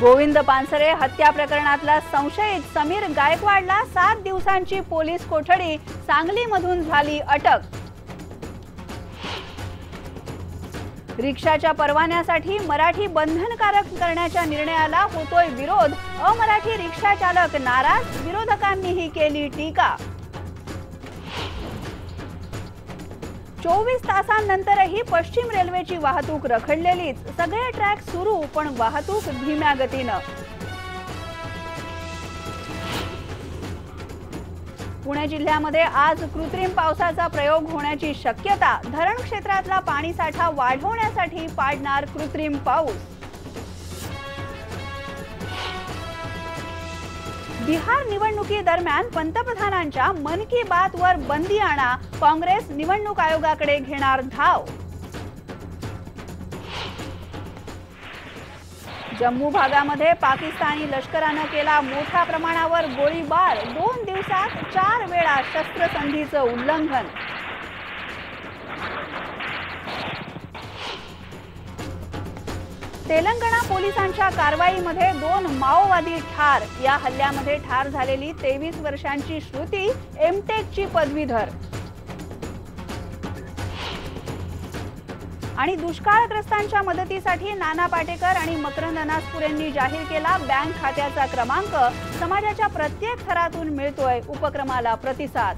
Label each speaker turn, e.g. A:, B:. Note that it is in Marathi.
A: गोविंद पानसरे हत्या प्रकरणातला संशयित समीर गायकवाडला 7 दिवसांची पोलीस कोठडी, सांगलीमधून झाली अटक। रिक्षाच्या परवान्यासाठी मराठी बंधनकारक करण्याच्या निर्णयाला होतोय विरोध, अमराठी रिक्षा चालक नाराज, विरोधकांनीही केली टीका। 24 तासांनंतरही पश्चिम रेल्वेची वाहतूक रखडलेलीच, सगळे ट्रॅक सुरू पण वाहतूक धीम्या गतीनं। पुणे जिल्ह्यामध्ये आज कृत्रिम पावसाचा प्रयोग होण्याची शक्यता, धरण क्षेत्रातला पाणीसाठा वाढवण्यासाठी पाडणार कृत्रिम पाऊस। बिहार निवडणुकीदरम्यान पंतप्रधानांच्या मन की बात वर बंदी आणा, काँग्रेस निवडणूक आयोगाकडे घेणार धाव। जम्मू भागामध्ये पाकिस्तानी लष्करानं केला मोठ्या प्रमाणावर गोळीबार, 2 दिवसात 4 वेळा शस्त्रसंधीचं उल्लंघन। तेलंगणा पोलिसांच्या कारवाईमध्ये 2 माओवादी ठार, या हल्ल्यामध्ये ठार झालेली 23 वर्षांची श्रुती एमटेकची पदवीधर। आणि दुष्काळग्रस्तांच्या मदतीसाठी नाना पाटेकर आणि मकरंद अनासपुर यांनी जाहीर केला बँक खात्याचा क्रमांक, समाजाच्या प्रत्येक थरातून मिळतोय उपक्रमाला प्रतिसाद।